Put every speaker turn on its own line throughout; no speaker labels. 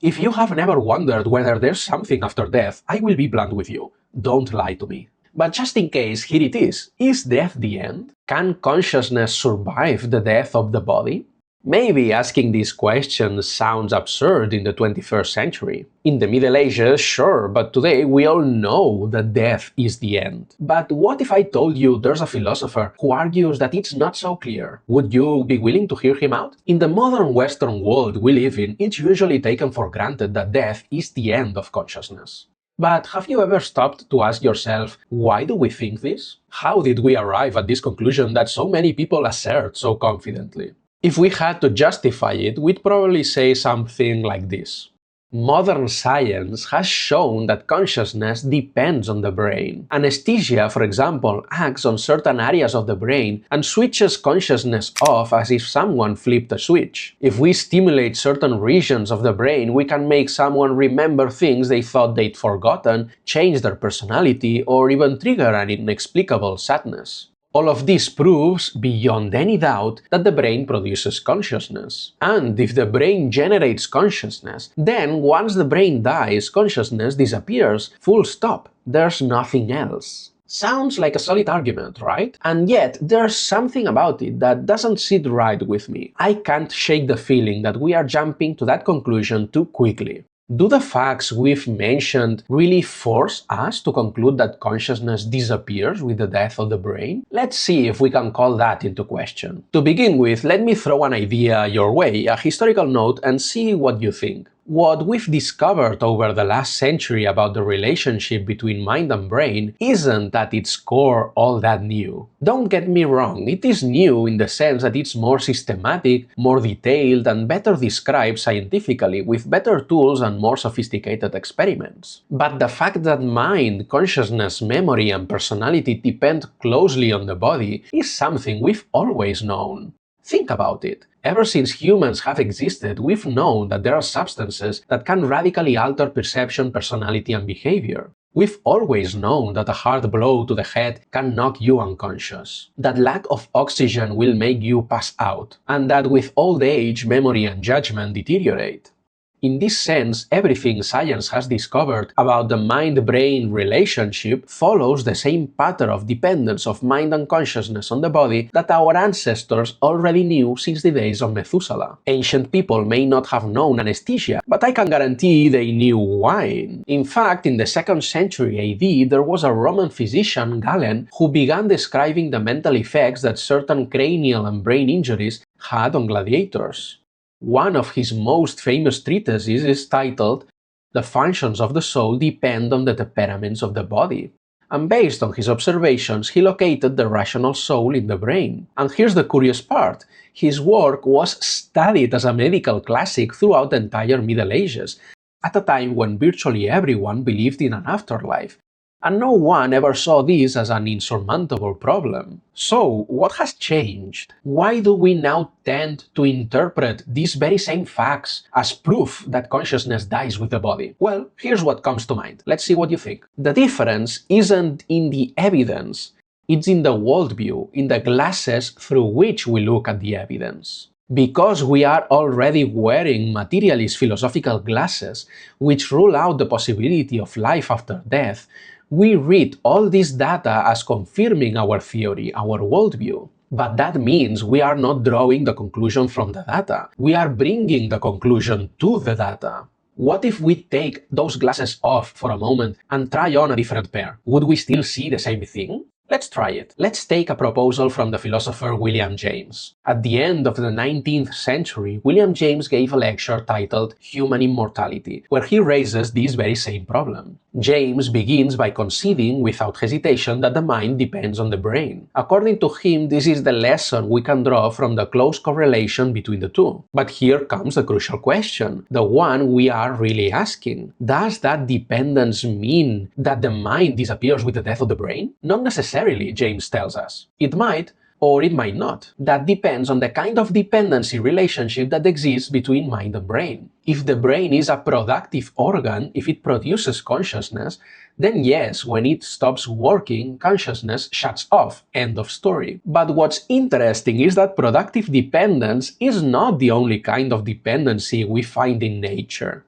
If you have never wondered whether there's something after death, I will be blunt with you. Don't lie to me. But just in case, here it is. Is death the end? Can consciousness survive the death of the body? Maybe asking these questions sounds absurd in the 21st century. In the Middle Ages, sure, but today we all know that death is the end. But what if I told you there's a philosopher who argues that it's not so clear? Would you be willing to hear him out? In the modern Western world we live in, it's usually taken for granted that death is the end of consciousness. But have you ever stopped to ask yourself, why do we think this? How did we arrive at this conclusion that so many people assert so confidently? If we had to justify it, we'd probably say something like this. Modern science has shown that consciousness depends on the brain. Anesthesia, for example, acts on certain areas of the brain and switches consciousness off as if someone flipped a switch. If we stimulate certain regions of the brain, we can make someone remember things they thought they'd forgotten, change their personality, or even trigger an inexplicable sadness. All of this proves, beyond any doubt, that the brain produces consciousness. And if the brain generates consciousness, then once the brain dies, consciousness disappears, full stop. There's nothing else. Sounds like a solid argument, right? And yet, there's something about it that doesn't sit right with me. I can't shake the feeling that we are jumping to that conclusion too quickly. Do the facts we've mentioned really force us to conclude that consciousness disappears with the death of the brain? Let's see if we can call that into question. To begin with, let me throw an idea your way, a historical note, and see what you think. What we've discovered over the last century about the relationship between mind and brain isn't at its core all that new. Don't get me wrong, it is new in the sense that it's more systematic, more detailed, and better described scientifically with better tools and more sophisticated experiments. But the fact that mind, consciousness, memory, and personality depend closely on the body is something we've always known. Think about it. Ever since humans have existed, we've known that there are substances that can radically alter perception, personality, and behavior. We've always known that a hard blow to the head can knock you unconscious, that lack of oxygen will make you pass out, and that with old age, memory and judgment deteriorate. In this sense, everything science has discovered about the mind-brain relationship follows the same pattern of dependence of mind and consciousness on the body that our ancestors already knew since the days of Methuselah. Ancient people may not have known anesthesia, but I can guarantee they knew wine. In fact, in the 2nd century AD, there was a Roman physician, Galen, who began describing the mental effects that certain cranial and brain injuries had on gladiators. One of his most famous treatises is titled "The Functions of the Soul Depend on the Temperaments of the Body." And based on his observations, he located the rational soul in the brain. And here's the curious part. His work was studied as a medical classic throughout the entire Middle Ages, at a time when virtually everyone believed in an afterlife. And no one ever saw this as an insurmountable problem. So, what has changed? Why do we now tend to interpret these very same facts as proof that consciousness dies with the body? Well, here's what comes to mind. Let's see what you think. The difference isn't in the evidence, it's in the worldview, in the glasses through which we look at the evidence. Because we are already wearing materialist philosophical glasses, which rule out the possibility of life after death, we read all this data as confirming our theory, our worldview. But that means we are not drawing the conclusion from the data. We are bringing the conclusion to the data. What if we take those glasses off for a moment and try on a different pair? Would we still see the same thing? Let's try it. Let's take a proposal from the philosopher William James. At the end of the 19th century, William James gave a lecture titled Human Immortality, where he raises this very same problem. James begins by conceding without hesitation that the mind depends on the brain. According to him, this is the lesson we can draw from the close correlation between the two. But here comes the crucial question, the one we are really asking. Does that dependence mean that the mind disappears with the death of the brain? Not necessarily, James tells us. It might, or it might not. That depends on the kind of dependency relationship that exists between mind and brain. If the brain is a productive organ, if it produces consciousness, then yes, when it stops working, consciousness shuts off. End of story. But what's interesting is that productive dependence is not the only kind of dependency we find in nature.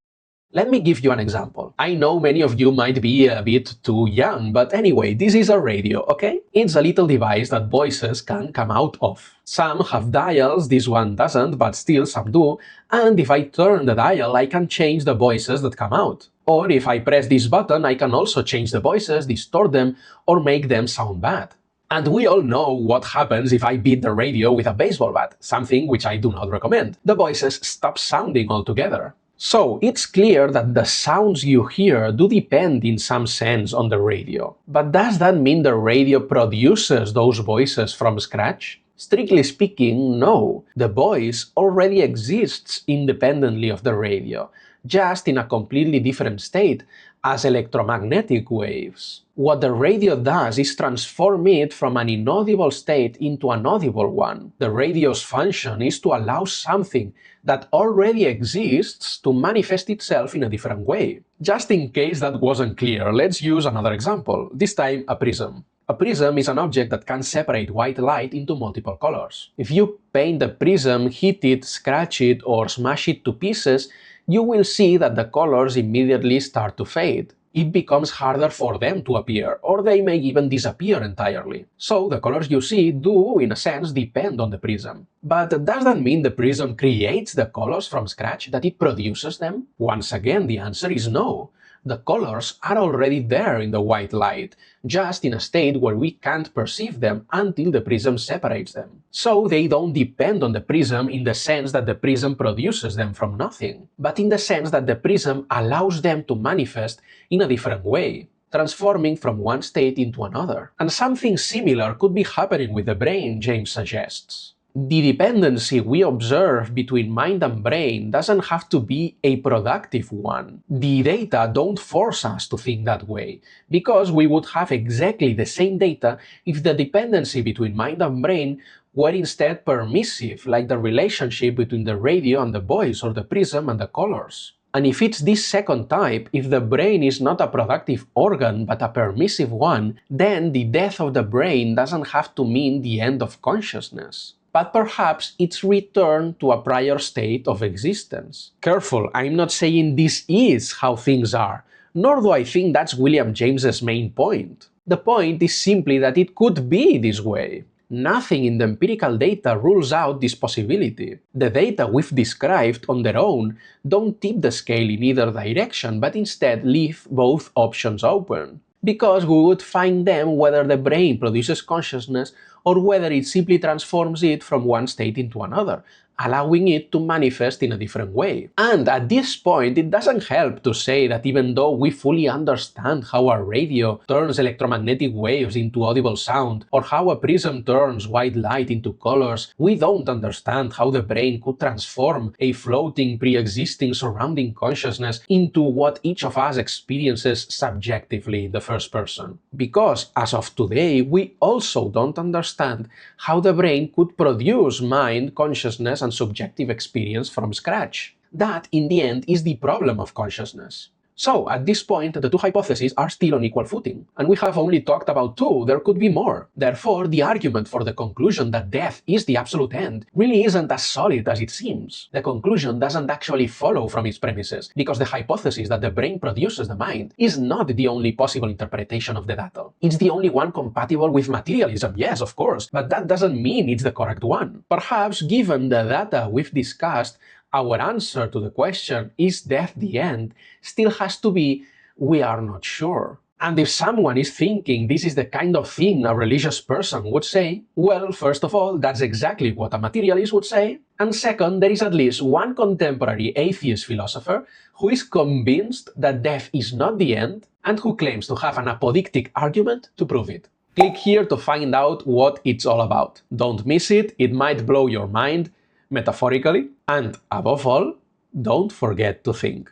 Let me give you an example. I know many of you might be a bit too young, but anyway, this is a radio, okay? It's a little device that voices can come out of. Some have dials, this one doesn't, but still some do, and if I turn the dial, I can change the voices that come out. Or if I press this button, I can also change the voices, distort them, or make them sound bad. And we all know what happens if I beat the radio with a baseball bat, something which I do not recommend. The voices stop sounding altogether. So it's clear that the sounds you hear do depend in some sense on the radio. But does that mean the radio produces those voices from scratch? Strictly speaking, no. The voice already exists independently of the radio, just in a completely different state, as electromagnetic waves. What the radio does is transform it from an inaudible state into an audible one. The radio's function is to allow something that already exists to manifest itself in a different way. Just in case that wasn't clear, let's use another example, this time a prism. A prism is an object that can separate white light into multiple colors. If you paint the prism, hit it, scratch it, or smash it to pieces, you will see that the colors immediately start to fade. It becomes harder for them to appear, or they may even disappear entirely. So the colors you see do, in a sense, depend on the prism. But does that mean the prism creates the colors from scratch, that it produces them? Once again, the answer is no. The colors are already there in the white light, just in a state where we can't perceive them until the prism separates them. So they don't depend on the prism in the sense that the prism produces them from nothing, but in the sense that the prism allows them to manifest in a different way, transforming from one state into another. And something similar could be happening with the brain, James suggests. The dependency we observe between mind and brain doesn't have to be a productive one. The data don't force us to think that way, because we would have exactly the same data if the dependency between mind and brain were instead permissive, like the relationship between the radio and the voice, or the prism and the colors. And if it's this second type, if the brain is not a productive organ but a permissive one, then the death of the brain doesn't have to mean the end of consciousness, but perhaps its return to a prior state of existence. Careful, I'm not saying this is how things are, nor do I think that's William James's main point. The point is simply that it could be this way. Nothing in the empirical data rules out this possibility. The data we've described on their own don't tip the scale in either direction, but instead leave both options open, because we would find them whether the brain produces consciousness or whether it simply transforms it from one state into another, allowing it to manifest in a different way. And at this point, it doesn't help to say that even though we fully understand how a radio turns electromagnetic waves into audible sound, or how a prism turns white light into colors, we don't understand how the brain could transform a floating, pre-existing surrounding consciousness into what each of us experiences subjectively in the first person. Because, as of today, we also don't understand how the brain could produce mind, consciousness, and subjective experience from scratch. That, in the end, is the problem of consciousness. So, at this point, the two hypotheses are still on equal footing, and we have only talked about two, there could be more. Therefore, the argument for the conclusion that death is the absolute end really isn't as solid as it seems. The conclusion doesn't actually follow from its premises, because the hypothesis that the brain produces the mind is not the only possible interpretation of the data. It's the only one compatible with materialism, yes, of course, but that doesn't mean it's the correct one. Perhaps, given the data we've discussed, our answer to the question, is death the end, still has to be, we are not sure. And if someone is thinking this is the kind of thing a religious person would say, well, first of all, that's exactly what a materialist would say. And second, there is at least one contemporary atheist philosopher who is convinced that death is not the end, and who claims to have an apodictic argument to prove it. Click here to find out what it's all about. Don't miss it, it might blow your mind, metaphorically, and above all, don't forget to think.